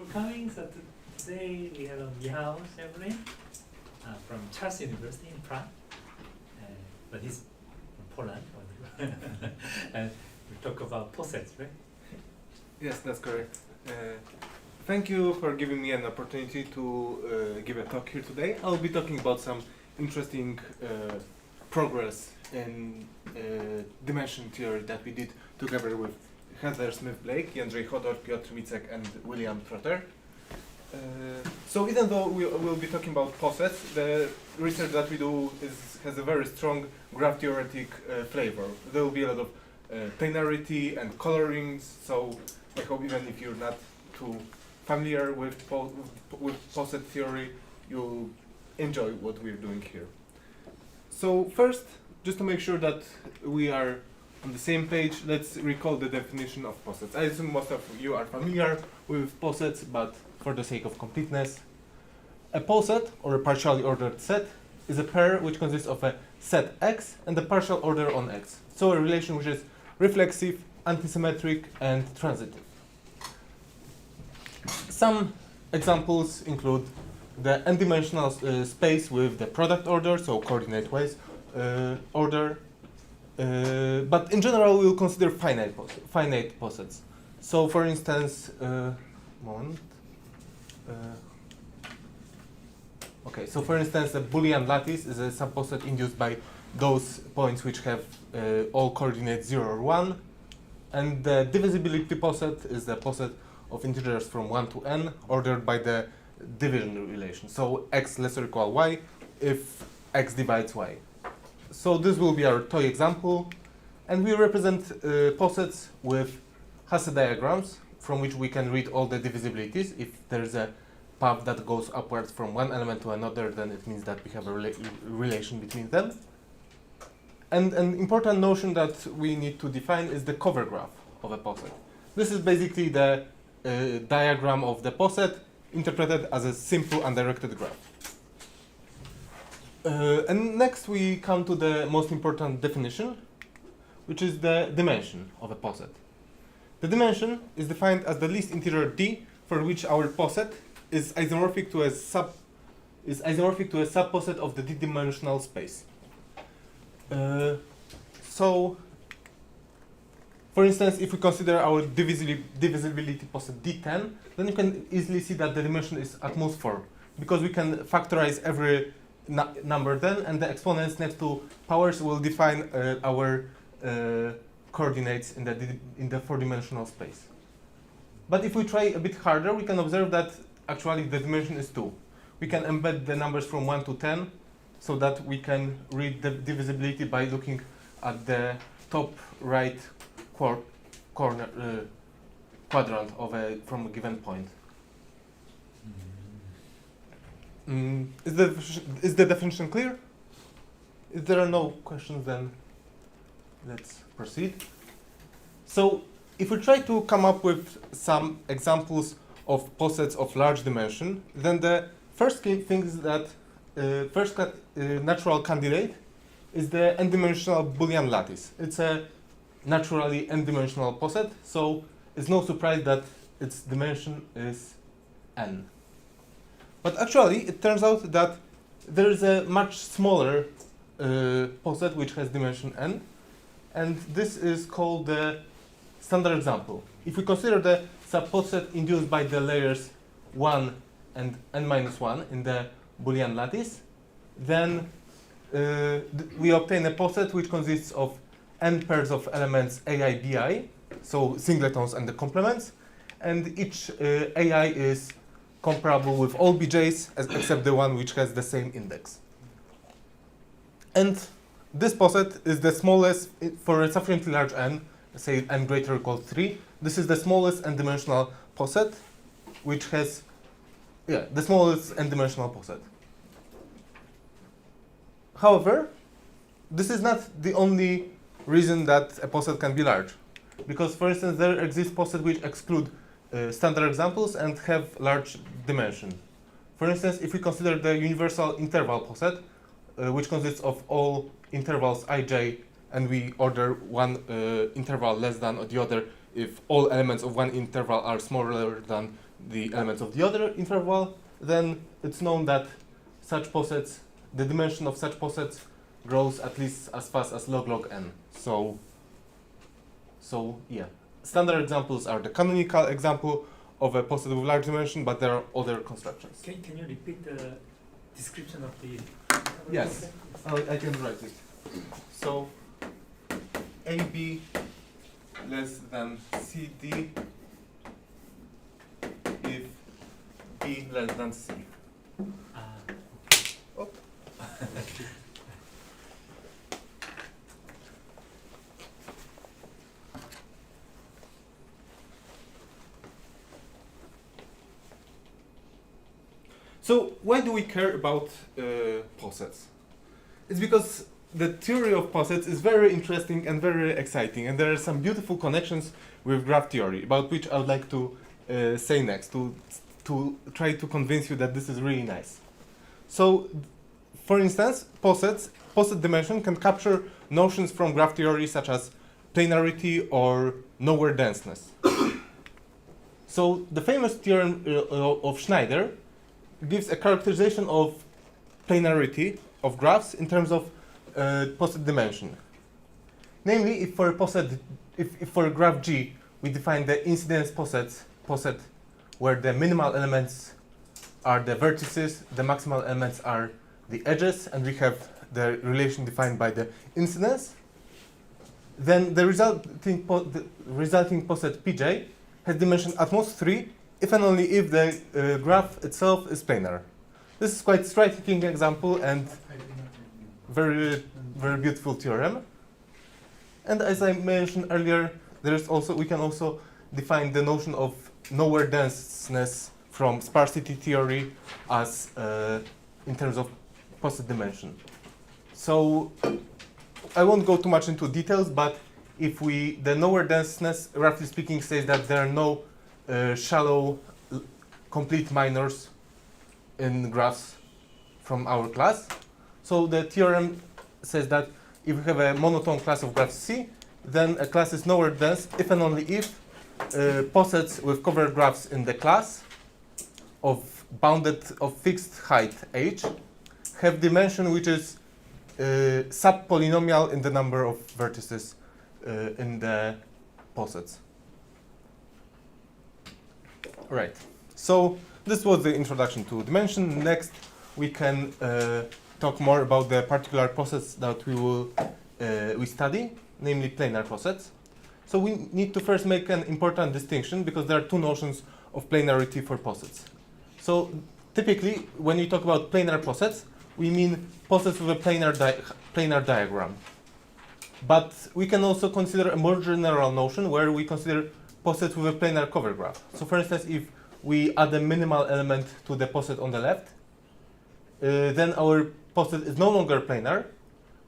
for coming. So today we have Michał Seweryn from Charles University in Prague, but he's from Poland. And we talk about posets, right? Yes, that's correct. Thank you for giving me an opportunity to give a talk here today. I'll be talking about some interesting progress in dimension theory that we did together with Heather Smith-Blake, Jędrzej Chodor, Piotr Micek, and William Trotter. So even though we will be talking about posets, the research that we do has a very strong graph theoretic flavor. There will be a lot of planarity and colorings, so I hope even if you're not too familiar with poset theory, you'll enjoy what we're doing here. So first, just to make sure that we are on the same page, let's recall the definition of posets. I assume most of you are familiar with posets, but for the sake of completeness, a poset, or a partially ordered set, is a pair which consists of a set X and a partial order on X. So a relation which is reflexive, antisymmetric, and transitive. Some examples include the n-dimensional space with the product order, so coordinate-wise order. But in general, we'll consider finite posets. So, for instance, so for instance, a Boolean lattice is a subposet induced by those points which have all coordinates 0 or 1, and the divisibility poset is the poset of integers from 1 to n ordered by the division relation. So x less or equal y if x divides y. So this will be our toy example, and we represent posets with Hasse diagrams from which we can read all the divisibilities. If there's a path that goes upwards from one element to another, then it means that we have a relation between them. And an important notion that we need to define is the cover graph of a poset. This is basically the diagram of the poset interpreted as a simple undirected graph. And next we come to the most important definition, which is the dimension of a poset. The dimension is defined as the least integer d for which our poset is isomorphic to a subposet of the d-dimensional space. So, for instance, if we consider our divisibility poset d10, then you can easily see that the dimension is at most 4, because we can factorize every number then, and the exponents next to powers will define our coordinates in the 4-dimensional space. But if we try a bit harder, we can observe that actually the dimension is 2. We can embed the numbers from 1 to 10, so that we can read the divisibility by looking at the top right quadrant from a given point. Is the definition clear? If there are no questions, then let's proceed. So, if we try to come up with some examples of posets of large dimension, then the first thing is that natural candidate is the n-dimensional Boolean lattice. It's a naturally n-dimensional poset, so it's no surprise that its dimension is n. But actually, it turns out that there is a much smaller poset which has dimension n, and this is called the standard example. If we consider the subposet induced by the layers 1 and n minus 1 in the Boolean lattice, then we obtain a poset which consists of n pairs of elements ai, bi, so singletons and the complements, and each ai is comparable with all bj's except the one which has the same index. And this poset is the smallest for a sufficiently large n, say n greater or equal to 3. This is the smallest n-dimensional poset, which has, the smallest n-dimensional poset. However, this is not the only reason that a poset can be large, because, for instance, there exist posets which exclude standard examples and have large dimension. For instance, if we consider the universal interval poset, which consists of all intervals ij, and we order one interval less than the other if all elements of one interval are smaller than the elements of the other interval, then it's known that such posets, the dimension of such posets grows at least as fast as log n. So yeah. Standard examples are the canonical example of a poset with large dimension, but there are other constructions. Can you repeat the description of the? Yes, I can write it. So AB less than CD if B less than C. Ah, Oh. So why do we care about posets? It's because the theory of posets is very interesting and very exciting, and there are some beautiful connections with graph theory, about which I would like to say next, to try to convince you that this is really nice. So, for instance, poset dimension can capture notions from graph theory such as planarity or nowhere denseness. So, the famous theorem of Schneider gives a characterization of planarity of graphs in terms of poset dimension. Namely, if for a poset, if for a graph G we define the incidence poset where the minimal elements are the vertices, the maximal elements are the edges, and we have the relation defined by the incidence, then the resulting poset Pj has dimension at most 3 if and only if the graph itself is planar. This is quite striking example and very beautiful theorem. And as I mentioned earlier, we can also define the notion of nowhere denseness from sparsity theory as in terms of poset dimension. So I won't go too much into details, but if the nowhere denseness, roughly speaking, says that there are no shallow complete minors in graphs from our class. So the theorem says that if we have a monotone class of graphs C, then a class is nowhere dense if and only if posets with covered graphs in the class of fixed height h have dimension which is subpolynomial in the number of vertices in the posets. Right. So this was the introduction to dimension. Next, we can talk more about the particular posets that we study, namely planar posets. So we need to first make an important distinction because there are two notions of planarity for posets. So typically, when we talk about planar posets, we mean posets with a planar diagram. But we can also consider a more general notion where we consider posets with a planar cover graph. So for instance, if we add a minimal element to the poset on the left, then our poset is no longer planar,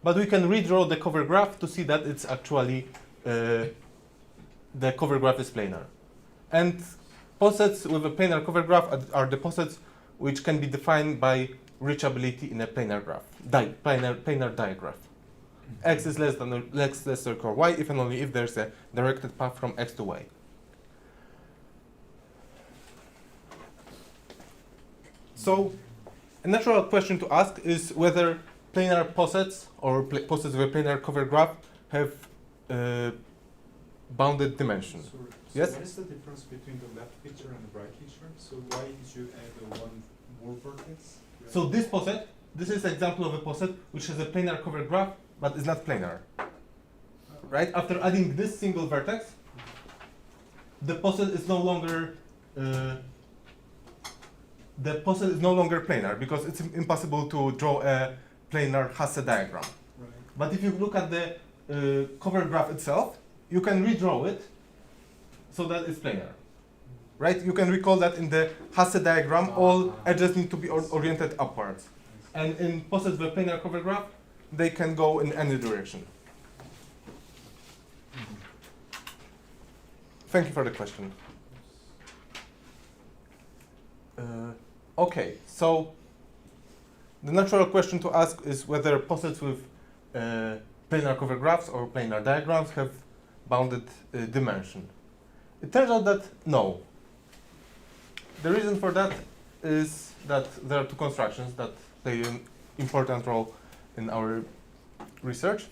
but we can redraw the cover graph to see that it's actually the cover graph is planar. And posets with a planar cover graph are the posets which can be defined by reachability in a planar graph, planar diagraph. X is less than x less or equal y if and only if there's a directed path from x to y. So a natural question to ask is whether planar posets or posets with a planar cover graph have bounded dimension. So Yes? what is the difference between the left feature and the right feature? So why did you add one more vertex? So this poset, this is an example of a poset which has a planar cover graph but is not planar. Right? After adding this single vertex, the poset is no longer planar because it's impossible to draw a planar Hasse diagram. Right. But if you look at the cover graph itself, you can redraw it so that it's planar. Right? You can recall that in the Hasse diagram, all edges need to be oriented upwards. And in posets with planar cover graph, they can go in any direction. Thank you for the question. Okay, so the natural question to ask is whether posets with planar cover graphs or planar diagrams have bounded dimension. It turns out that no. the reason for that is that there are two constructions that play an important role in our research.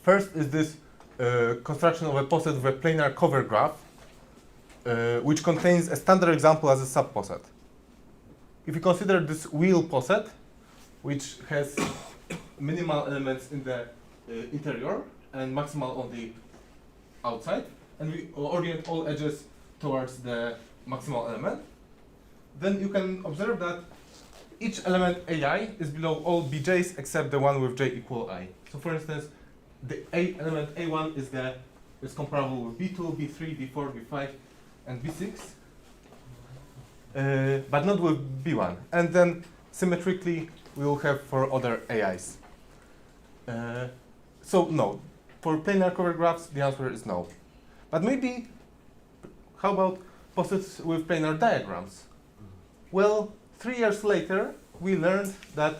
First is this construction of a poset with a planar cover graph, which contains a standard example as a subposet. If you consider this wheel poset, which has minimal elements in the interior and maximal on the outside, and we orient all edges towards the maximal element, then you can observe that each element AI is below all bj's except the one with j equal I. So for instance, the element A1 is comparable with B2, B3, B4, B5, and B6, but not with B1. And then symmetrically we will have for other AIs. So no, for planar cover graphs the answer is no. But maybe, how about posets with planar diagrams? Well, 3 years later we learned that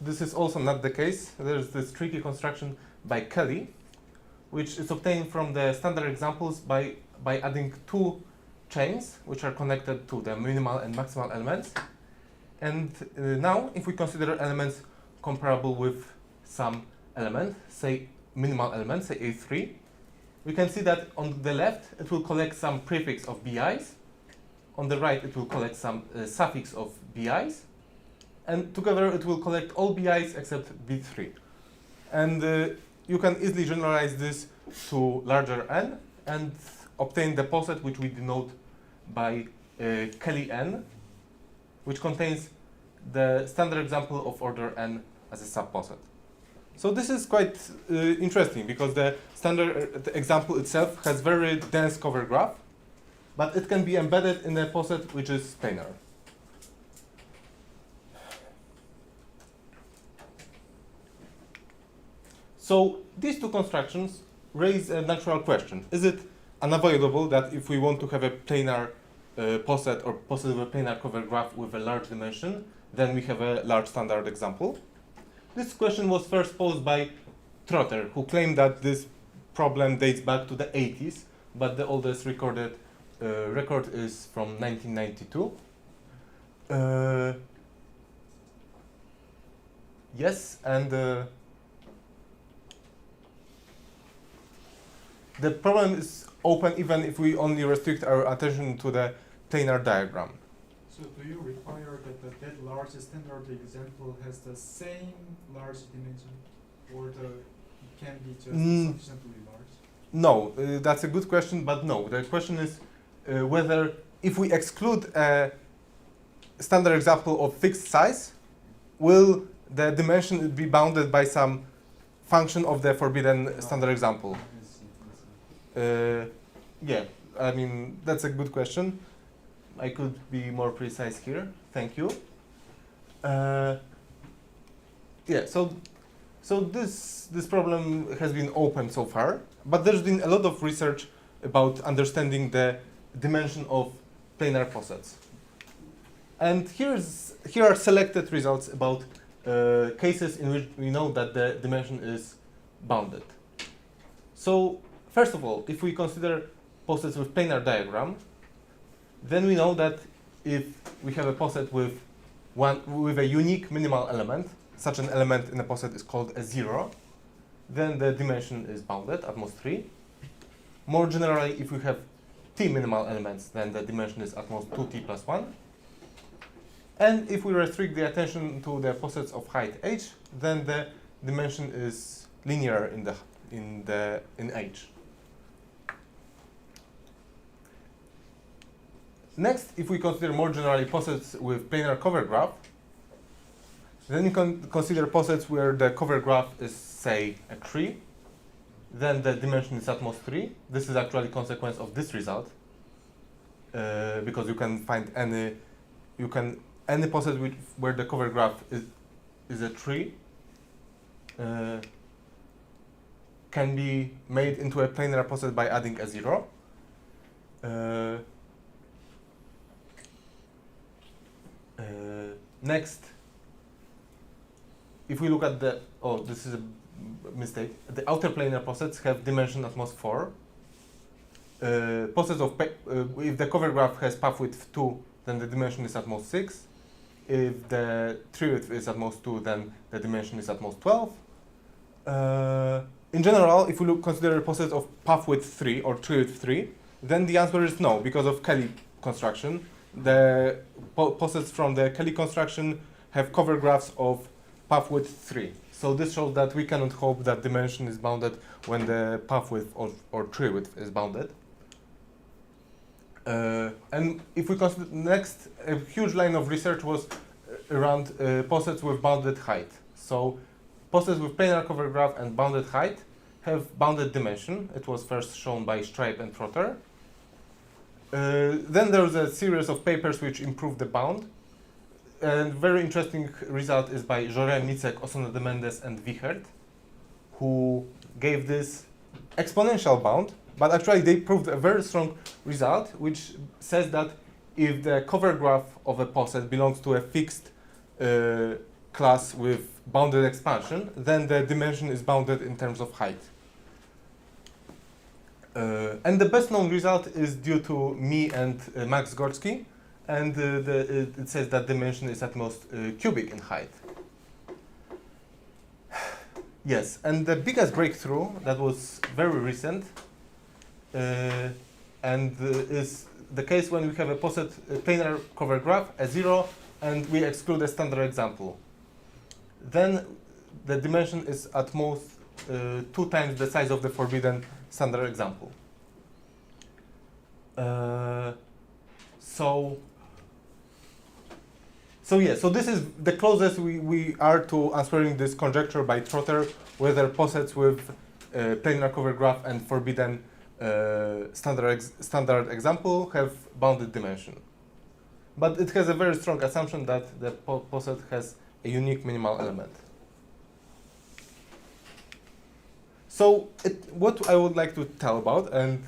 this is also not the case. There's this tricky construction by Kelly, which is obtained from the standard examples by adding two chains which are connected to the minimal and maximal elements. And now if we consider elements comparable with some element, say minimal element, say A3, we can see that on the left it will collect some prefix of BIs, on the right it will collect some suffix of BIs, and together it will collect all BIs except B3. And you can easily generalize this to larger n and obtain the poset which we denote by Kelly n, which contains the standard example of order n as a subposet. So this is quite interesting because the standard example itself has very dense cover graph, but it can be embedded in a poset which is planar. So these two constructions raise a natural question. Is it unavoidable that if we want to have a planar poset or poset with a planar cover graph with a large dimension, then we have a large standard example? This question was first posed by Trotter, who claimed that this problem dates back to the 80s, but the oldest recorded record is from 1992. Yes, and the problem is open even if we only restrict our attention to the planar diagram. So do you require that large standard example has the same large dimension, or it can be just sufficiently large? No, that's a good question, but no. The question is whether if we exclude a standard example of fixed size, will the dimension be bounded by some function of the forbidden standard example? Yeah, I mean, that's a good question. I could be more precise here. Thank you. Yeah, so this problem has been open so far, but there's been a lot of research about understanding the dimension of planar posets. And here are selected results about cases in which we know that the dimension is bounded. So first of all, if we consider posets with planar diagram, then we know that if we have a poset with a unique minimal element, such an element in a poset is called a zero, then the dimension is bounded at most 3. More generally, if we have t minimal elements, then the dimension is at most 2t plus 1. And if we restrict the attention to the posets of height h, then the dimension is linear in h. Next, if we consider more generally posets with planar cover graph, then you can consider posets where the cover graph is, say, a tree. Then the dimension is at most 3. This is actually a consequence of this result, because you can find any poset where the cover graph is a tree can be made into a planar poset by adding a 0. Next, if we look at the, this is a mistake. The outer planar posets have dimension at most 4. posets of if the cover graph has path width 2, then the dimension is at most 6. If the tree width is at most 2, then the dimension is at most 12. In general, if we consider a poset of path width 3 or tree width 3, then the answer is no, because of Kelly construction. The posets from the Kelly construction have cover graphs of path width 3. So this shows that we cannot hope that dimension is bounded when the path width or tree width is bounded. And if we consider next, a huge line of research was around posets with bounded height. So posets with planar cover graph and bounded height have bounded dimension. It was first shown by Stripe and Trotter. Then there was a series of papers which improved the bound. And very interesting result is by Joré, Micek, Osona de Mendes, and Wichert, who gave this exponential bound, but actually they proved a very strong result, which says that if the cover graph of a poset belongs to a fixed class with bounded expansion, then the dimension is bounded in terms of height. And the best known result is due to me and Max Gorski, and it says that dimension is at most cubic in height. Yes, and the biggest breakthrough that was very recent is the case when we have a poset planar cover graph, a 0, and we exclude a standard example. Then the dimension is at most 2 times the size of the forbidden standard example. So this is the closest we are to answering this conjecture by Trotter, whether posets with planar cover graph and forbidden standard example have bounded dimension. But it has a very strong assumption that the poset has a unique minimal element. So what I would like to tell about, and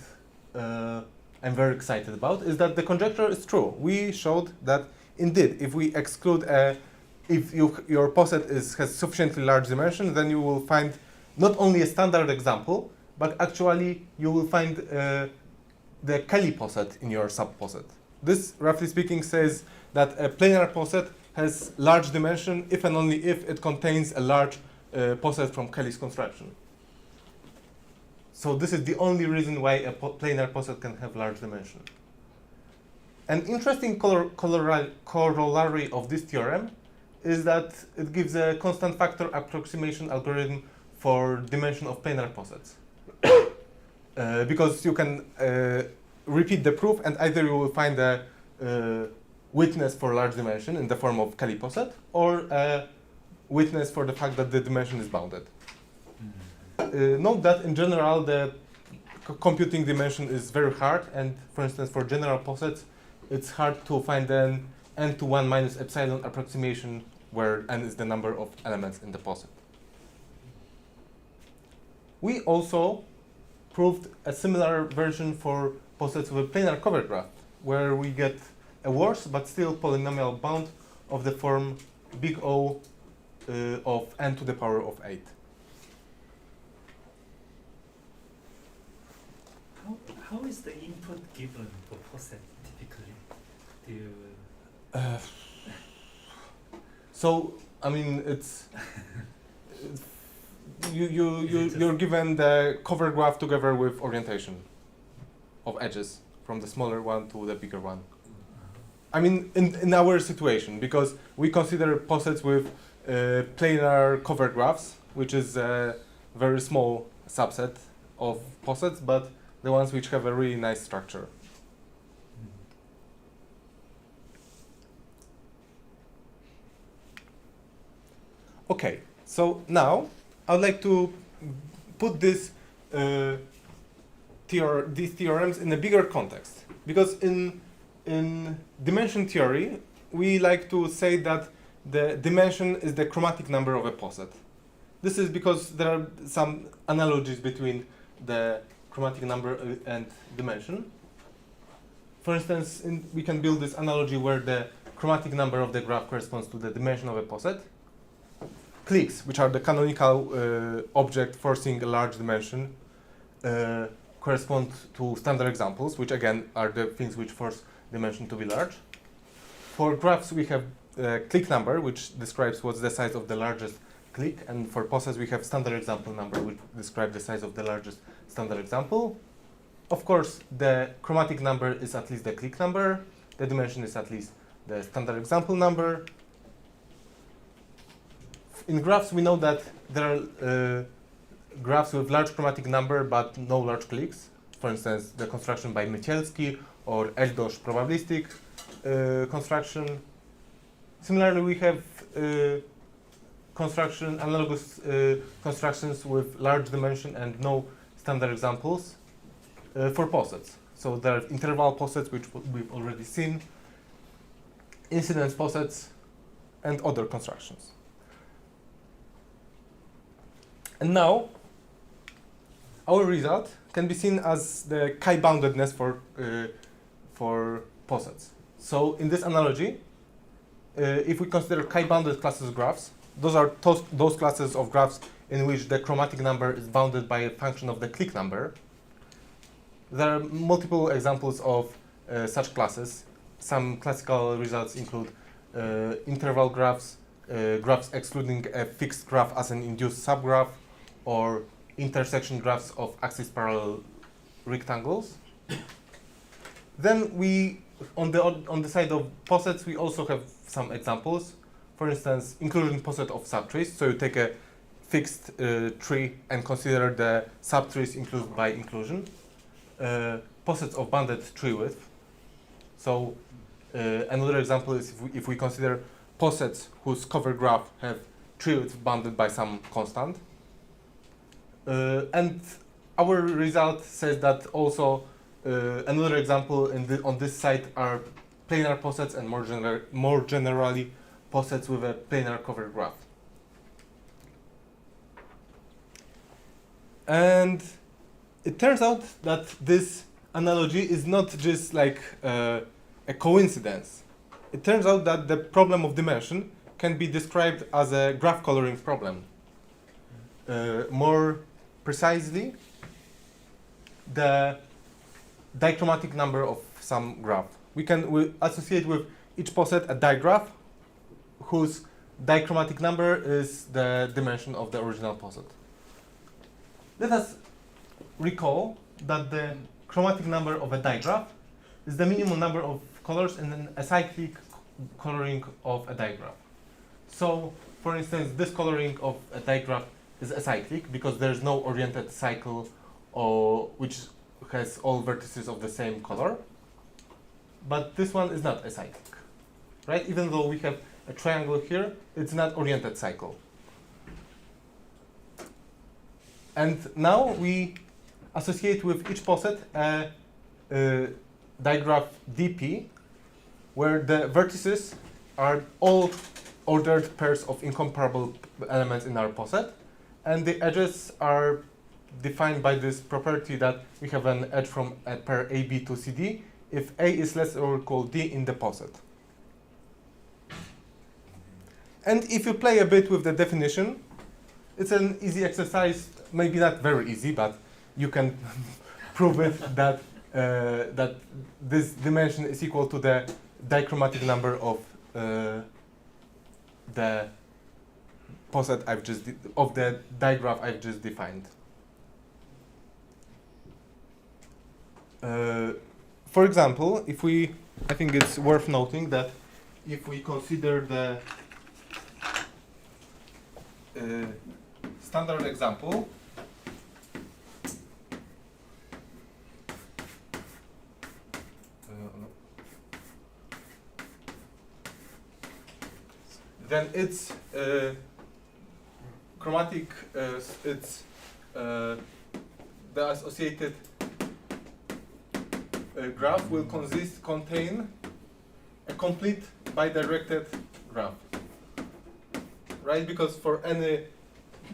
I'm very excited about, is that the conjecture is true. We showed that indeed, if we exclude if your poset has sufficiently large dimension, then you will find not only a standard example, but actually you will find the Kelly poset in your subposet. This, roughly speaking, says that a planar poset has large dimension if and only if it contains a large poset from Kelly's construction. So this is the only reason why a planar poset can have large dimension. An interesting corollary of this theorem is that it gives a constant factor approximation algorithm for dimension of planar posets. Because you can repeat the proof, and either you will find a witness for large dimension in the form of Kelly poset, or a witness for the fact that the dimension is bounded. Note that in general the computing dimension is very hard, and for instance for general posets it's hard to find an n to 1 minus epsilon approximation where n is the number of elements in the poset. We also proved a similar version for posets with planar cover graph, where we get a worse but still polynomial bound of the form big O of n to the power of 8. How is the input given for poset typically? Do you So I mean you're given the cover graph together with orientation of edges from the smaller one to the bigger one. I mean in our situation, because we consider posets with planar cover graphs, which is a very small subset of posets, but the ones which have a really nice structure. Okay, so now I would like to put these theorems in a bigger context, because in dimension theory we like to say that the dimension is the chromatic number of a poset. This is because there are some analogies between the chromatic number and dimension. For instance, we can build this analogy where the chromatic number of the graph corresponds to the dimension of a poset. Cliques, which are the canonical object forcing a large dimension, correspond to standard examples, which again are the things which force dimension to be large. For graphs, we have click number, which describes what's the size of the largest click, and for posets, we have standard example number, which describes the size of the largest standard example. Of course, the chromatic number is at least the click number, the dimension is at least the standard example number. In graphs, we know that there are graphs with large chromatic number but no large clicks. For instance, the construction by Michałowski or Eldosz probabilistic construction. Similarly, we have analogous constructions with large dimension and no standard examples for posets. So there are interval posets, which we've already seen, incidence posets, and other constructions. And now, our result can be seen as the chi-boundedness for posets. So in this analogy, if we consider chi-bounded classes of graphs, those are those classes of graphs in which the chromatic number is bounded by a function of the click number. There are multiple examples of such classes. Some classical results include interval graphs, graphs excluding a fixed graph as an induced subgraph, or intersection graphs of axis parallel rectangles. Then we, on the side of posets, we also have some examples. For instance, inclusion poset of subtrees. So you take a fixed tree and consider the subtrees included by inclusion. Posets of bounded tree width. So another example is if we consider posets whose cover graph have tree width bounded by some constant. And our result says that also another example on this side are planar posets and more generally posets with a planar cover graph. And it turns out that this analogy is not just like a coincidence. It turns out that the problem of dimension can be described as a graph coloring problem. More precisely, the dichromatic number of some graph. We associate with each poset a digraph whose dichromatic number is the dimension of the original poset. Let us recall that the chromatic number of a digraph is the minimum number of colors in an acyclic coloring of a digraph. So, for instance, this coloring of a digraph is acyclic because there's no oriented cycle which has all vertices of the same color. But this one is not acyclic, right? Even though we have a triangle here, it's not oriented cycle. And now we associate with each poset a digraph dp, where the vertices are all ordered pairs of incomparable elements in our poset, and the edges are defined by this property that we have an edge from a pair AB to CD if A is less or equal D in the poset. And if you play a bit with the definition, it's an easy exercise, maybe not very easy, but you can prove it that that this dimension is equal to the dichromatic number of the poset of the digraph I've just defined. For example, I think it's worth noting that if we consider the standard example, then its chromatic, the associated graph will contain a complete bidirected graph, right? Because for any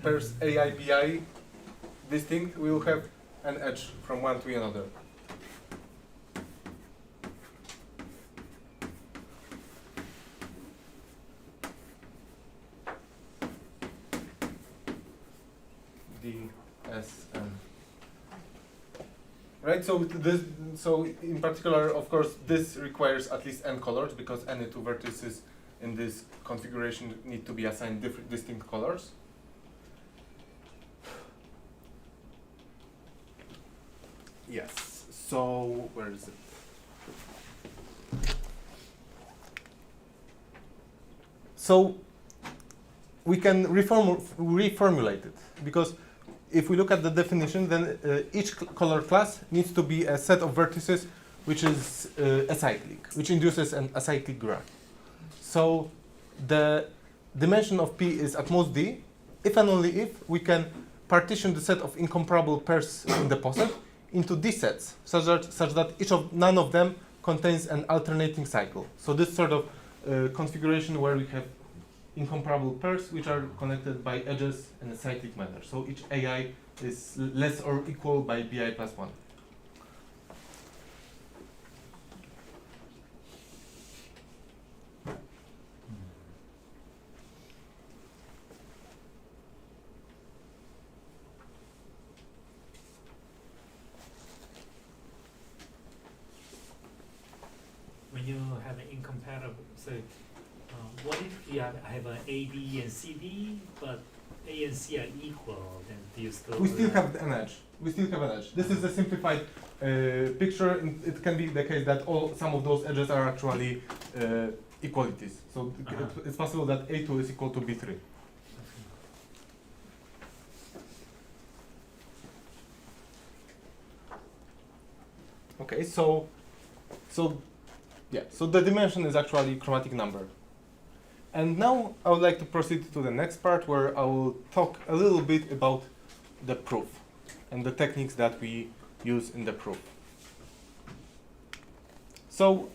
pairs AI, BI distinct, we will have an edge from one to another. DSN. right? So this, so in particular, of course, this requires at least n colors because any two vertices in this configuration need to be assigned different distinct colors. Yes. So where is it? So we can reformulate it because if we look at the definition, then each color class needs to be a set of vertices which is acyclic, which induces an acyclic graph. So the dimension of P is at most D, if and only if we can partition the set of incomparable pairs in the poset into D sets, such that none of them contains an alternating cycle. So this sort of configuration where we have incomparable pairs which are connected by edges in a cyclic manner. So each AI is less or equal by bi plus 1. When you have an incompatible, so what if you have an A, B, and C, D, but A and C are equal? Then do you still? We still have an edge. We still have an edge. This is a simplified picture. It can be the case that some of those edges are actually equalities. So it's possible that A2 is equal to B3. Okay, so the dimension is actually chromatic number. And now I would like to proceed to the next part where I will talk a little bit about the proof and the techniques that we use in the proof. So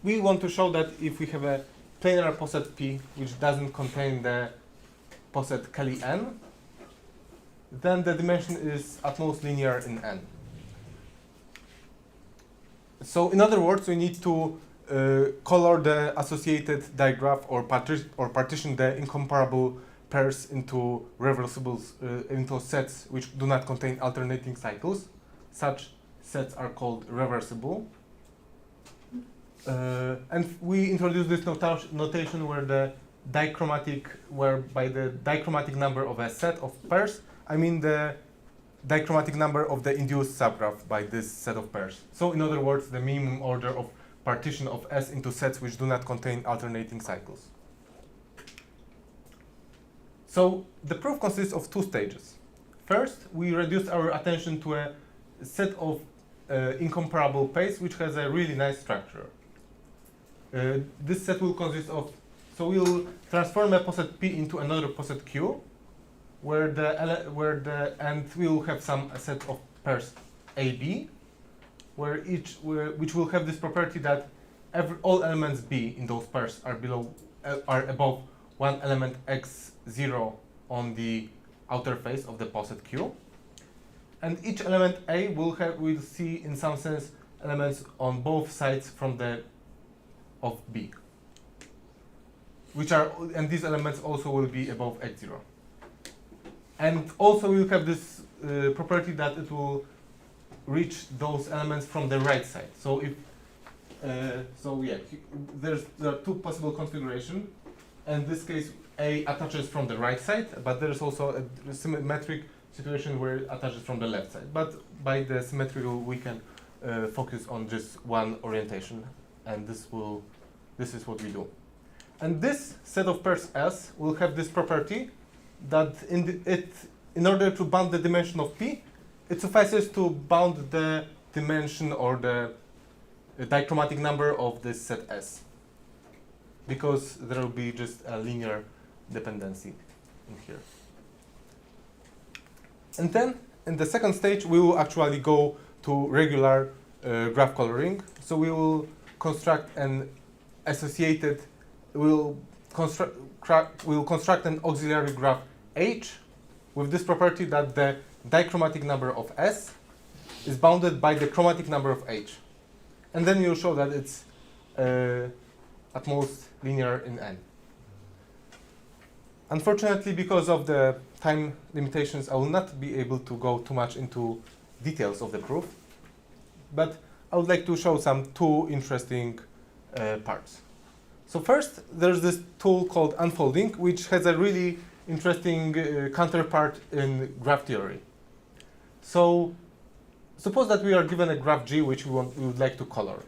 we want to show that if we have a planar poset P which doesn't contain the poset Kelly n, then the dimension is at most linear in n. So in other words, we need to color the associated digraph or partition the incomparable pairs into reversibles, into sets which do not contain alternating cycles. Such sets are called reversible. And we introduce this notation whereby the dichromatic number of a set of pairs, I mean the dichromatic number of the induced subgraph by this set of pairs. So in other words, the minimum order of partition of S into sets which do not contain alternating cycles. So the proof consists of two stages. First, we reduce our attention to a set of incomparable pairs which has a really nice structure. This set will consist of, so we'll transform a poset P into another poset Q, and we will have a set of pairs AB, which will have this property that all elements B in those pairs are above one element x0 on the outer face of the poset Q, and each element A will see in some sense elements on both sides of B, and these elements also will be above x0. And also we'll have this property that it will reach those elements from the right side. So if there are two possible configurations. In this case, A attaches from the right side, but there is also a symmetric situation where it attaches from the left side. But by the symmetry rule, we can focus on just one orientation, and this is what we do. And this set of pairs S will have this property that in order to bound the dimension of P, it suffices to bound the dimension or the dichromatic number of this set S, because there will be just a linear dependency in here. And then in the second stage, we will actually go to regular graph coloring. So we will construct an associated, we'll construct an auxiliary graph H with this property that the dichromatic number of S is bounded by the chromatic number of H. And then you'll show that it's at most linear in N. Unfortunately, because of the time limitations, I will not be able to go too much into details of the proof, but I would like to show some two interesting parts. So first, there's this tool called unfolding, which has a really interesting counterpart in graph theory. So suppose that we are given a graph G which we would like to color.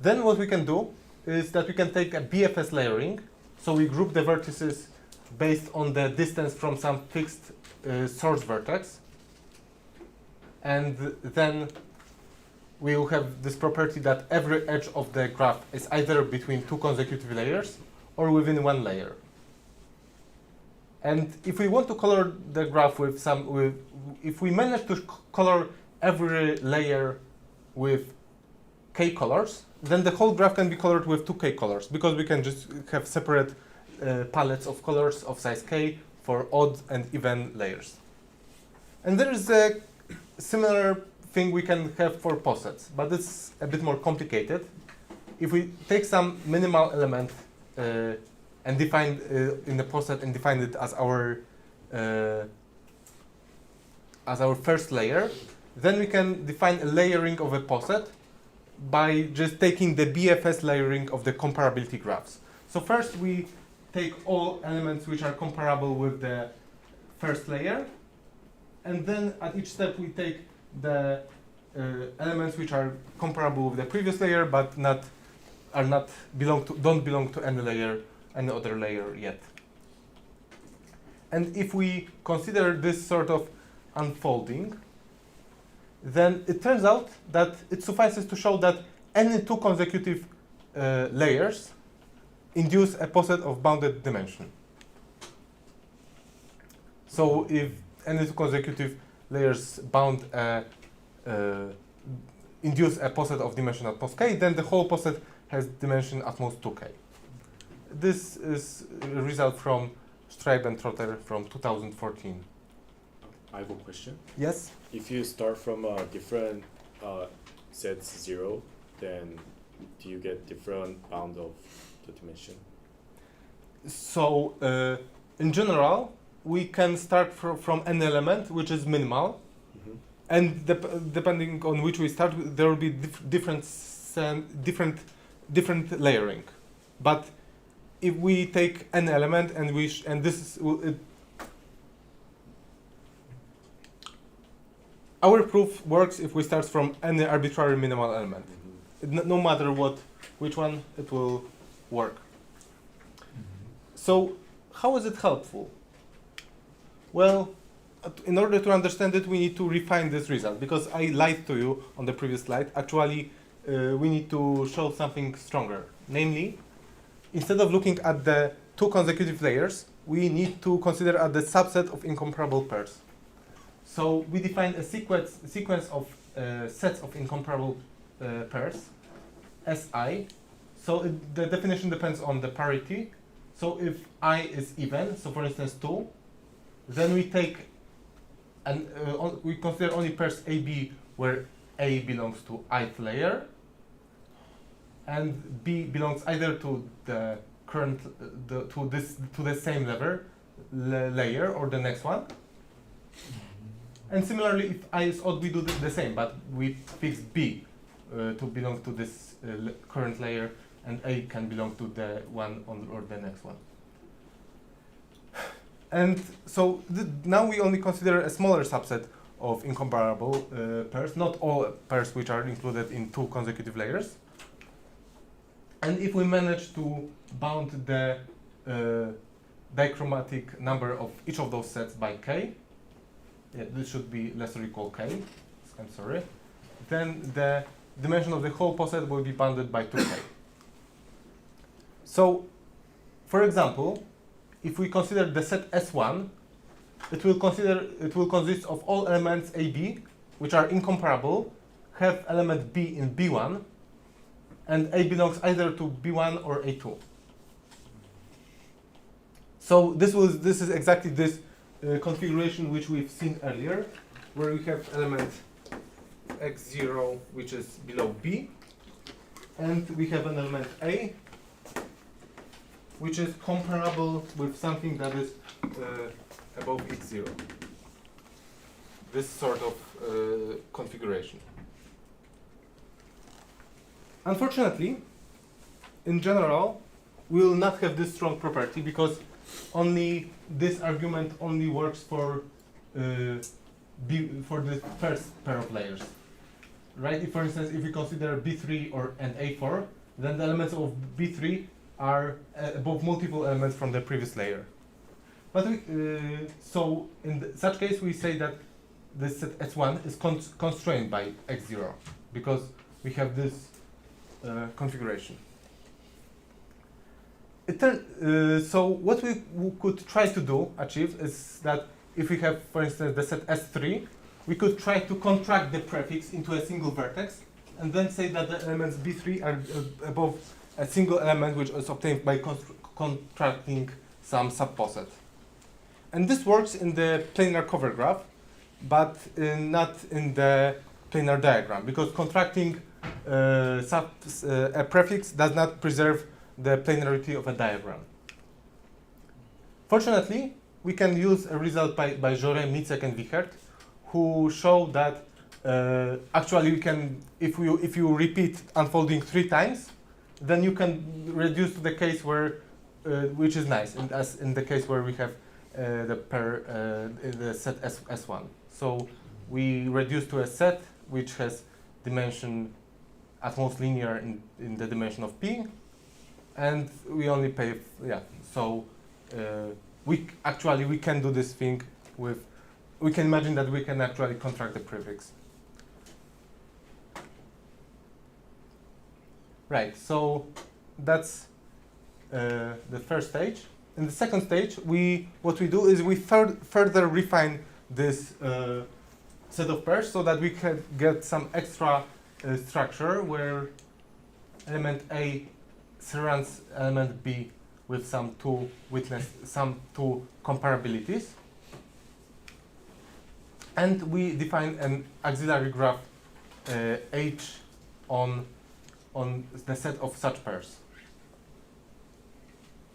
Then what we can do is that we can take a BFS layering. So we group the vertices based on the distance from some fixed source vertex. And then we will have this property that every edge of the graph is either between two consecutive layers or within one layer. And if we want to color the graph if we manage to color every layer with k colors, then the whole graph can be colored with 2k colors, because we can just have separate palettes of colors of size k for odd and even layers. And there is a similar thing we can have for posets, but it's a bit more complicated. If we take some minimal element and define in the poset and define it as our first layer, then we can define a layering of a poset by just taking the BFS layering of the comparability graphs. So first we take all elements which are comparable with the first layer, and then at each step we take the elements which are comparable with the previous layer but don't belong to any other layer yet. And if we consider this sort of unfolding, then it turns out that it suffices to show that any two consecutive layers induce a poset of bounded dimension. So if any two consecutive layers induce a poset of dimension at most k, then the whole poset has dimension at most 2k. This is a result from Straib and Trotter from 2014. I have a question. Yes? If you start from a different sets 0, then do you get different bound of the dimension? So in general, we can start from an element which is minimal, and depending on which we start, there will be different layering. But if we take an element and our proof works if we start from any arbitrary minimal element. No matter which one, it will work. So how is it helpful? Well, in order to understand it, we need to refine this result, because I lied to you on the previous slide. Actually, we need to show something stronger. Namely, instead of looking at the two consecutive layers, we need to consider at the subset of incomparable pairs. So we define a sequence of sets of incomparable pairs, Si. So the definition depends on the parity. So if I is even, so for instance 2, then we take we consider only pairs AB where A belongs to ith layer and B belongs either to the current to the same layer or the next one. And similarly, if I is odd, we do the same, but we fix B to belong to this current layer, and A can belong to the one or the next one. And so now we only consider a smaller subset of incomparable pairs, not all pairs which are included in two consecutive layers. And if we manage to bound the dichromatic number of each of those sets by k, this should be less or equal k, I'm sorry, then the dimension of the whole poset will be bounded by 2k. So, for example, if we consider the set S1, it will consist of all elements AB, which are incomparable, have element B in B1, and A belongs either to B1 or A2. So this is exactly this configuration which we've seen earlier, where we have element x0 which is below B, and we have an element A which is comparable with something that is above x0. this sort of configuration. Unfortunately, in general, we will not have this strong property because only this argument only works for for the first pair of layers, right? If, for instance, if we consider B3 and A4, then the elements of B3 are above multiple elements from the previous layer. But so in such case, we say that the set S1 is constrained by X0 because we have this configuration. So what we could try to achieve is that if we have, for instance, the set S3, we could try to contract the prefix into a single vertex and then say that the elements B3 are above a single element which is obtained by contracting some subposet. And this works in the planar cover graph, but not in the planar diagram, because contracting a prefix does not preserve the planarity of a diagram. Fortunately, we can use a result by Jaurès, Micek, and Wichert, who show that actually we can, if you repeat unfolding 3 times, then you can reduce to the case where, which is nice, as in the case where we have the set S1. So we reduce to a set which has dimension at most linear in the dimension of P, and we only pay, so we can do this thing with, we can imagine that we can actually contract the prefix. Right, so that's the first stage. In the second stage, what we do is we further refine this set of pairs so that we can get some extra structure where element A surrounds element B with some two comparabilities, and we define an auxiliary graph H on the set of such pairs.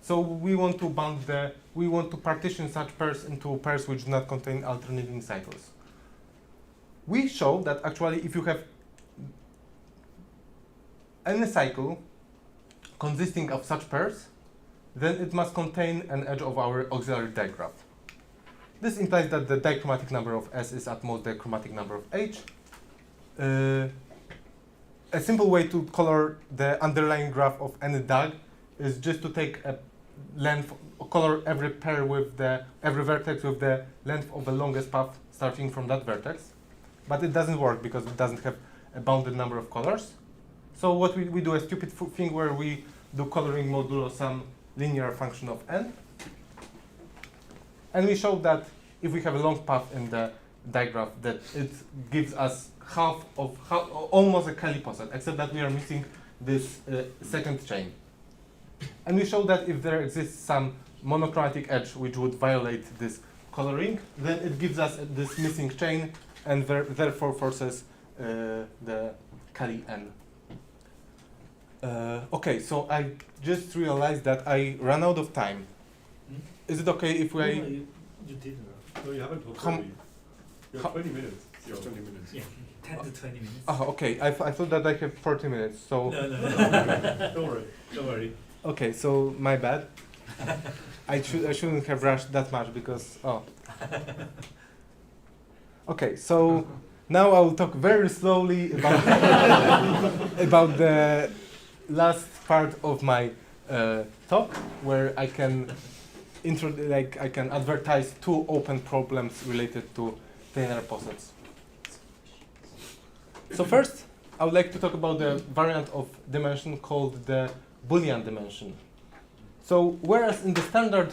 So we want to partition such pairs into pairs which do not contain alternating cycles. We show that actually if you have any cycle consisting of such pairs, then it must contain an edge of our auxiliary digraph. This implies that the dichromatic number of S is at most the chromatic number of H. A simple way to color the underlying graph of any DAG is just to take a length, color every pair with every vertex with the length of the longest path starting from that vertex. But it doesn't work because it doesn't have a bounded number of colors. So what we do a stupid thing where we do coloring modulo some linear function of n. And we show that if we have a long path in the digraph, that it gives us almost a Kelly poset, except that we are missing this second chain. And we show that if there exists some monochromatic edge which would violate this coloring, then it gives us this missing chain and therefore forces the Kelly n. Okay, so I just realized that I ran out of time. Is it okay if we... You did. No, you haven't told 30. You have 20 minutes. You have 20 minutes. Yeah, 10 to 20 minutes. Oh, okay. I thought that I have 40 minutes, so... No. Don't worry. Don't worry. Okay, so my bad. I shouldn't have rushed that much because... Oh. Okay, so now I will talk very slowly about, about the last part of my talk, where I can advertise 2 open problems related to planar posets. So first, I would like to talk about the variant of dimension called the Boolean dimension. So whereas in the standard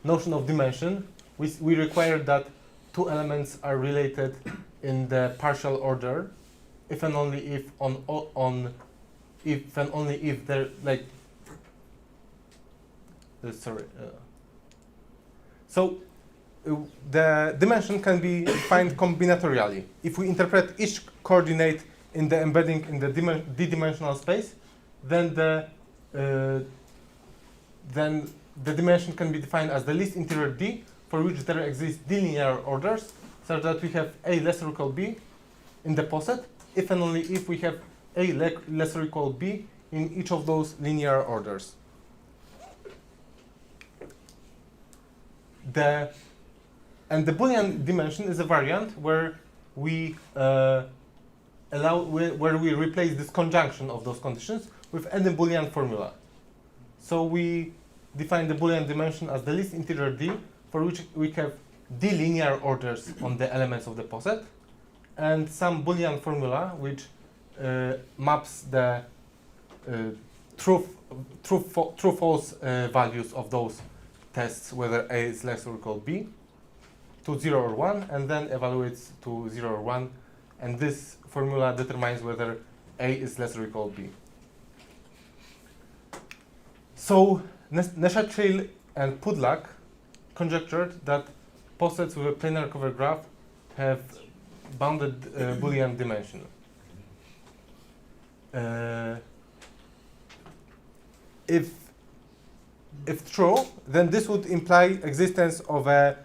notion of dimension, we require that 2 elements are related in the partial order, if and only if they're like. So the dimension can be defined combinatorially. If we interpret each coordinate in the embedding in the d-dimensional space, then the dimension can be defined as the least interior D for which there exist d-linear orders, such that we have A less or equal B in the poset if and only if we have A less or equal B in each of those linear orders. And the Boolean dimension is a variant where we where we replace this conjunction of those conditions with any Boolean formula. So we define the Boolean dimension as the least integer d, for which we have d linear orders on the elements of the poset, and some Boolean formula which maps the true-false values of those tests, whether A is less or equal B, to 0 or 1, and then evaluates to 0 or 1, and this formula determines whether A is less or equal B. So Neshachill and Pudlak conjectured that posets with a planar cover graph have bounded Boolean dimension. If true, then this would imply existence of a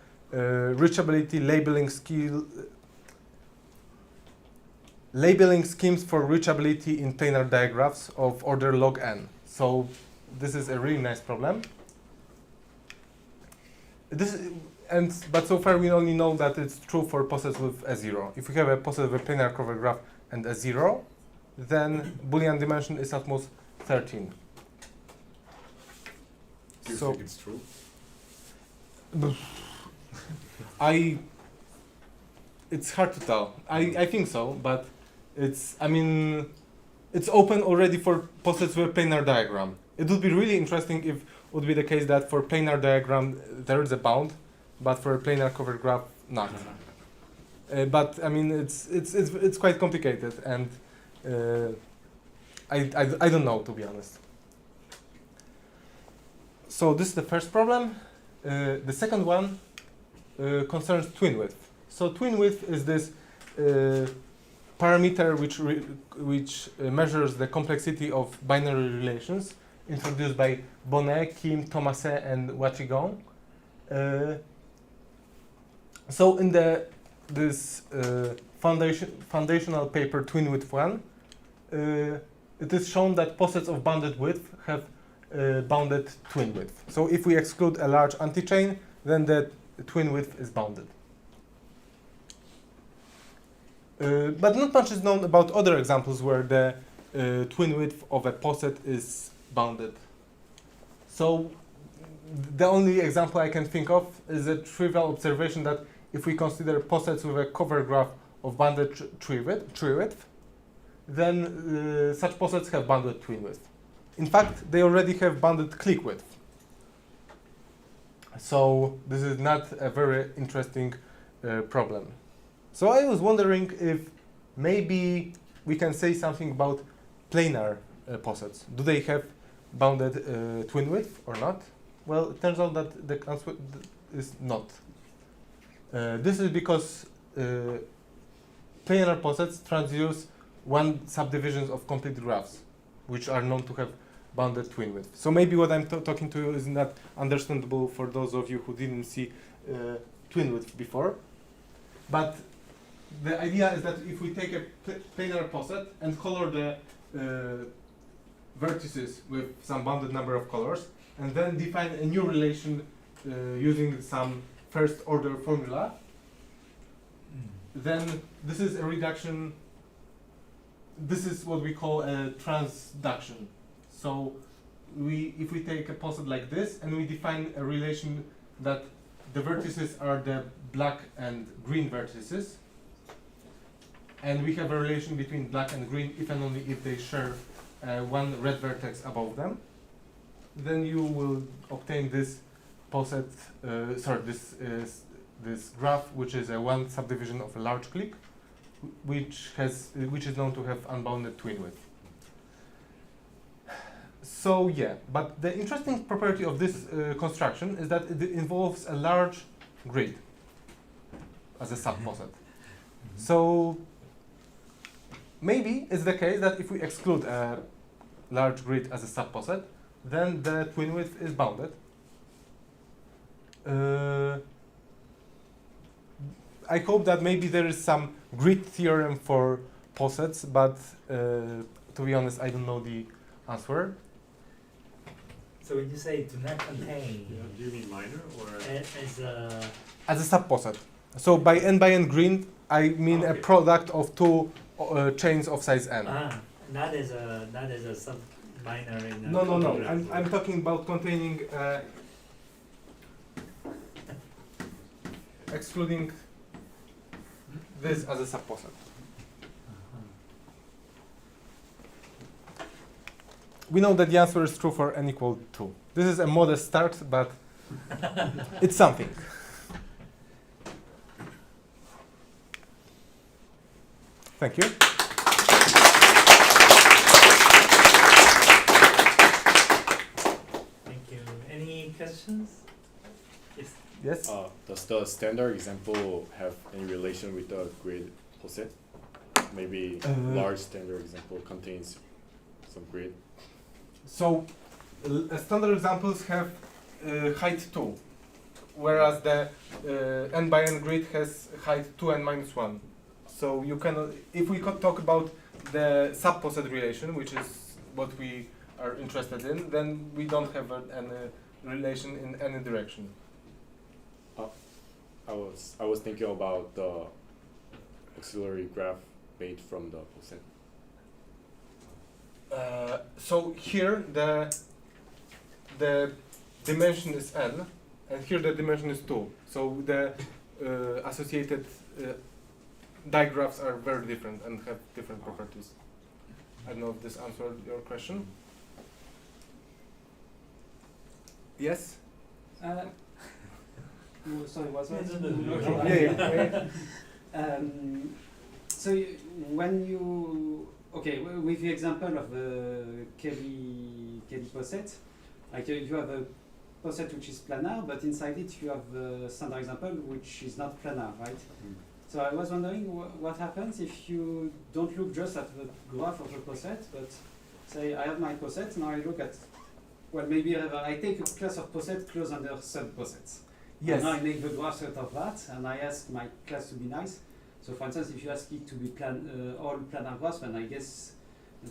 reachability labeling schemes for reachability in planar diagraphs of order log n. So this is a really nice problem. But so far we only know that it's true for posets with a 0. If we have a poset with a planar cover graph and a 0, then Boolean dimension is at most 13. Do you So think it's true? it's hard to tell. I think so, but it's open already for posets with a planar diagram. It would be really interesting if it would be the case that for planar diagram there is a bound, but for a planar cover graph not. But I mean it's quite complicated, and I don't know, to be honest. So this is the first problem. The second one concerns twin width. So twin width is this parameter which measures the complexity of binary relations introduced by Bonnet, Kim, Thomaset, and Wachigon. So in this foundational paper Twin Width 1, it is shown that posets of bounded width have bounded twin width. So if we exclude a large antichain, then the twin width is bounded. But not much is known about other examples where the twin width of a poset is bounded. So the only example I can think of is a trivial observation that if we consider posets with a cover graph of bounded tree width, then such posets have bounded twin width. In fact, they already have bounded clique width. So this is not a very interesting problem. So I was wondering if maybe we can say something about planar posets. Do they have bounded twin width or not? Well, it turns out that the answer is not. This is because planar posets transduce one subdivisions of complete graphs, which are known to have bounded twin width. So maybe what I'm talking to you is not understandable for those of you who didn't see twin width before. But the idea is that if we take a planar poset and color the vertices with some bounded number of colors, and then define a new relation using some first order formula, then this is a reduction. This is what we call a transduction. So if we take a poset like this and we define a relation that the vertices are the black and green vertices, and we have a relation between black and green if and only if they share one red vertex above them, then you will obtain this poset, this graph, which is a one subdivision of a large clique, which is known to have unbounded twin width. So yeah, but the interesting property of this construction is that it involves a large grid as a subposet. So maybe it's the case that if we exclude a large grid as a subposet, then the twin width is bounded. I hope that maybe there is some grid theorem for posets, but to be honest, I don't know the answer. So when you say do not contain, Do you mean minor or? as a As a subposet. So by n grid, I mean a Okay. product of two chains of size n. not as a sub minor in a No. congruent I'm talking about containing, excluding this as a subposet. We know that the answer is true for n equal 2. This is a modest start, but it's something. Thank you. Thank you. Any questions? Yes. Yes? Does the standard example have any relation with the grid poset? Maybe large standard example contains some grid. So, standard examples have height 2, whereas the n by n grid has height 2n minus 1. So you can, if we could talk about the subposet relation, which is what we are interested in, then we don't have any relation in any direction. I was thinking about the auxiliary graph made from the poset. So here the dimension is n, and here the dimension is 2. So the associated digraphs are very different and have different properties. I don't know if this answered your question. Yes? Sorry, was I? Yeah. So when you with the example of the Kelly poset, like you have a poset which is planar, but inside it you have a standard example which is not planar, right? So I was wondering what happens if you don't look just at the graph of the poset, but say I have my poset, now I look at, well, maybe I take a class of poset close under subposets. Yes. And now I make the graph out of that, and I ask my class to be nice. So for instance, if you ask it to be all planar graphs, then I guess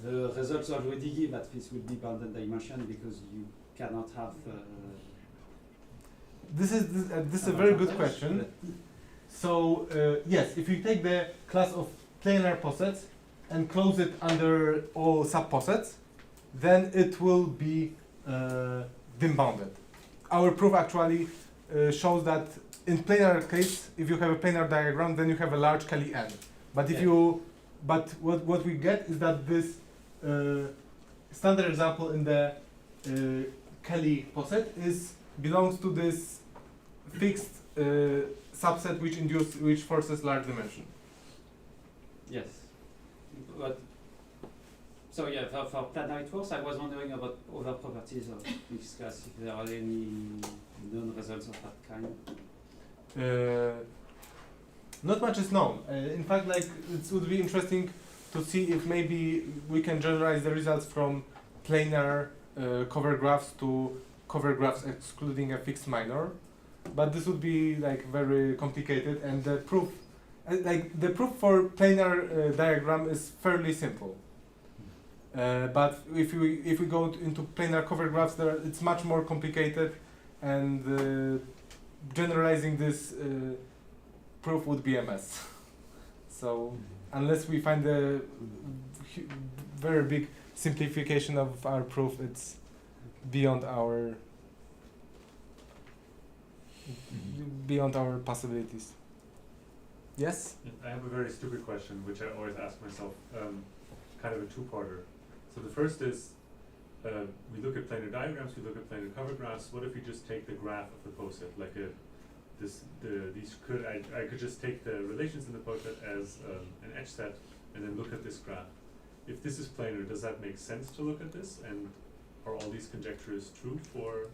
the results already give that this will be bounded dimension because you cannot have. This is a very good question. So yes, if you take the class of planar posets and close it under all subposets, then it will be dim bounded. Our proof actually shows that in planar case, if you have a planar diagram, then you have a large Kelly n. But if what we get is that this standard example in the Kelly poset belongs to this fixed subset which forces large dimension. Yes. But so yeah, for planar it works. I was wondering about other properties of this class, if there are any known results of that kind. Not much is known. In fact, like it would be interesting to see if maybe we can generalize the results from planar cover graphs to cover graphs excluding a fixed minor. But this would be like very complicated, and the proof, the proof for planar diagram is fairly simple. But if we go into planar cover graphs, it's much more complicated, and generalizing this proof would be a mess. So unless we find a very big simplification of our proof, it's beyond our possibilities. Yes? I have a very stupid question, which I always ask myself, kind of a two-parter. So the first is, we look at planar diagrams, we look at planar cover graphs. What if we just take the graph of the poset, like I could just take the relations in the poset as an edge set, and then look at this graph. If this is planar, does that make sense to look at this? And are all these conjectures true for?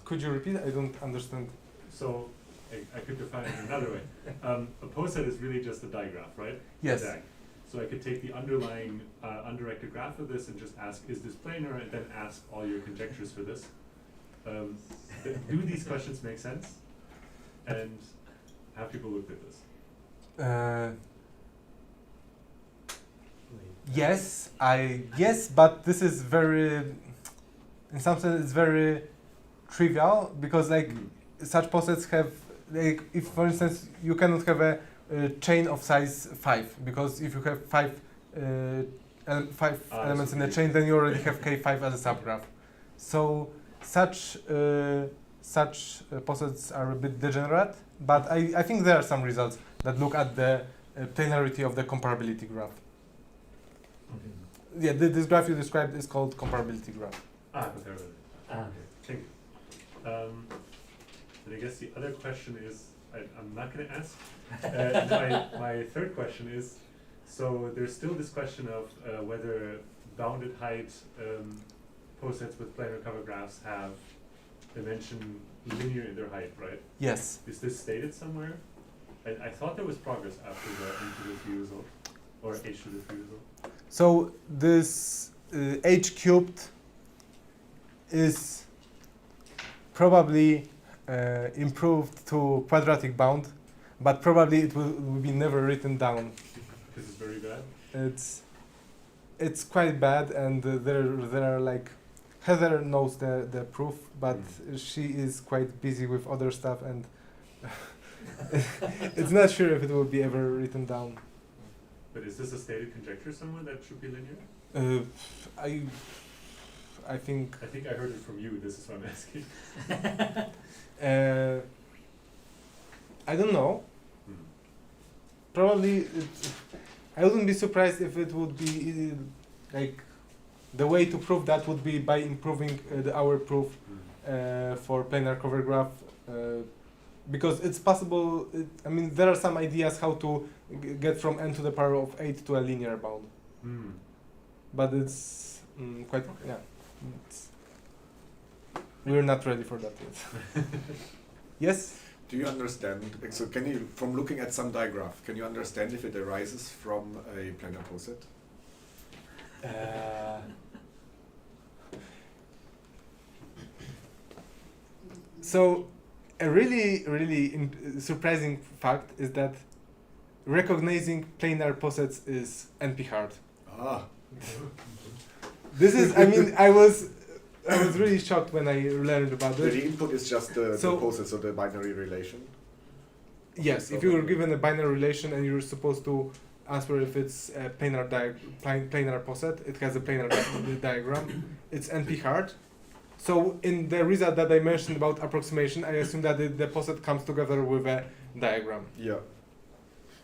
Could you repeat? I don't understand. So I could define it another way. A poset is really just a digraph, right? Yes. A DAG. So I could take the underlying undirected graph of this and just ask, is this planar? And then ask all your conjectures for this. Do these questions make sense? And Have people looked at this? Yes, yes, but this is very, in some sense, it's very trivial because like such posets have, like, if for instance you cannot have a chain of size 5 because if you have five elements in the chain, then you already have K5 as a subgraph. So such posets are a bit degenerate, but I think there are some results that look at the planarity of the comparability graph. Yeah, this graph you described is called comparability graph. Comparability. Ah. Okay, thank you. And I guess the other question is, I'm not going to ask. My third question is, so there's still this question of whether bounded height posets with planar cover graphs have dimension linear in their height, right? Yes. Is this stated somewhere? I thought there was progress after the n to the 3 result, or h to the 3 result. So this h cubed is probably improved to quadratic bound, but probably it will be never written down. This is very bad. It's quite bad, and there are like Heather knows the proof, but she is quite busy with other stuff, and it's not sure if it will be ever written down. But is this a stated conjecture somewhere that should be linear? I think I think I heard it from you. This is what I'm asking. I don't know. Probably, I wouldn't be surprised if it would be like the way to prove that would be by improving our proof for planar cover graph, because it's possible. I mean, there are some ideas how to get from n to the power of 8 to a linear bound, but it's quite yeah. We're not ready for that yet. Yes. Do you understand? So, can you, from looking at some digraph, can you understand if it arises from a planar poset? So, a really surprising fact is that recognizing planar posets is NP hard. Ah. This is, I mean, I was really shocked when I learned about The it. input is just the poset, so the binary relation. Yes, if you were given a binary relation and you're supposed to answer if it's a planar poset, it has a planar diagram, it's NP hard. So in the result that I mentioned about approximation, I assume that the poset comes together with a diagram. Yeah.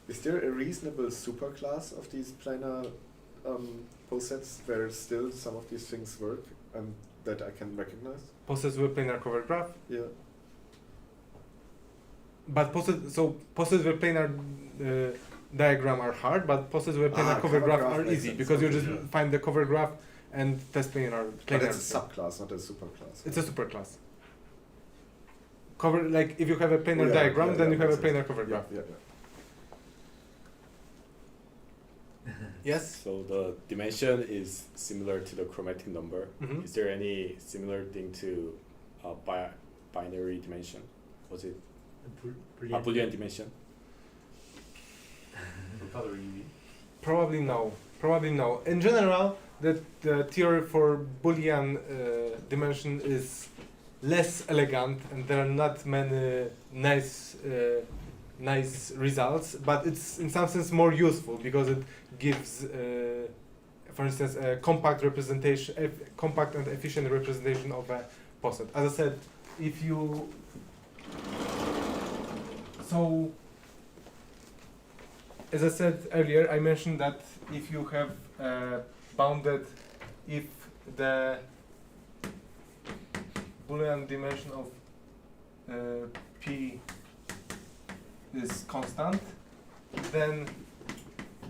Is there a reasonable superclass of these planar posets where still some of these things work and that I can recognize? Posets with planar cover graph. Yeah. But posets with planar diagram are hard, but posets with planar cover graph are easy because you just find the cover graph and test planar. But it's a subclass, not a superclass. It's a superclass. Cover, like if you have a planar diagram, then you have a planar cover graph. Yeah. Yes. So the dimension is similar to the chromatic number. Mm-hmm. Is there any similar thing to binary dimension? Was it Boolean dimension? For coloring, you mean? Probably no. In general, the theory for Boolean dimension is less elegant, and there are not many nice results. But it's in some sense more useful because it gives, for instance, a compact and efficient representation of a poset. As I said, if you as I said earlier, I mentioned that if you have bounded, if the Boolean dimension of P is constant, then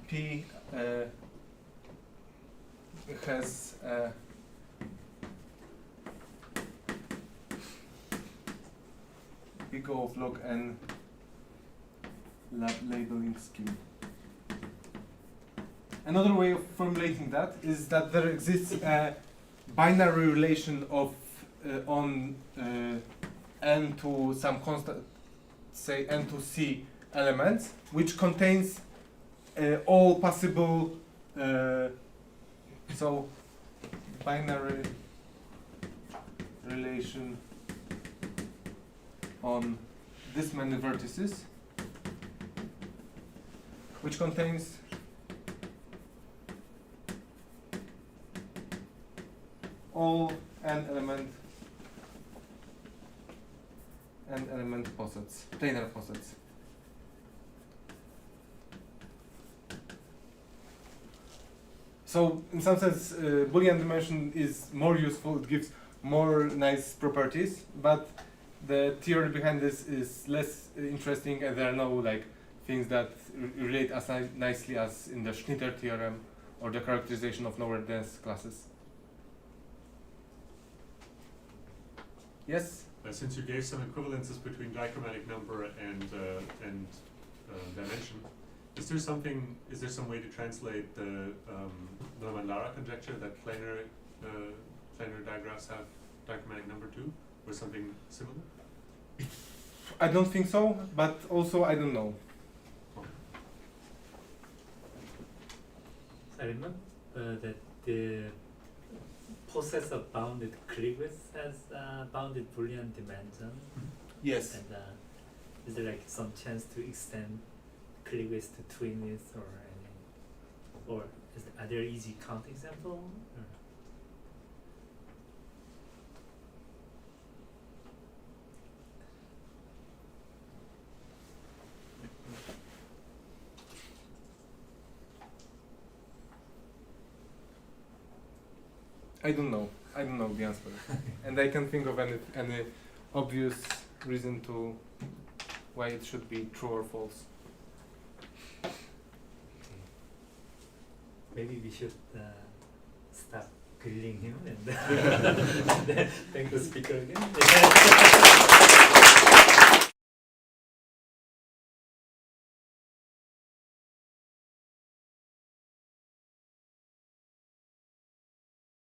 P has big O of log n labeling scheme. Another way of formulating that is that there exists a binary relation of on n to some constant say n to c elements, which contains all possible so binary relation on this many vertices, which contains all n element posets, planar posets. So in some sense, Boolean dimension is more useful. It gives more nice properties, but the theory behind this is less interesting, and there are no like things that relate as nicely as in the Schnitter theorem or the characterization of lower dense classes. Yes. Since you gave some equivalences between dichromatic number and dimension, is there some way to translate the Neumann-Lara conjecture that planar digraphs have dichromatic number too, or something similar? I don't think so, but also I don't know. So I remember that the posets of bounded Krigwitz has bounded Boolean dimension. Yes. And is there like some chance to extend Krigwitz to twinwitz or any, or are there easy count example? Or? I don't know the answer, and I can't think of any obvious reason to why it should be true or false. Maybe we should stop grilling him and thank the speaker again.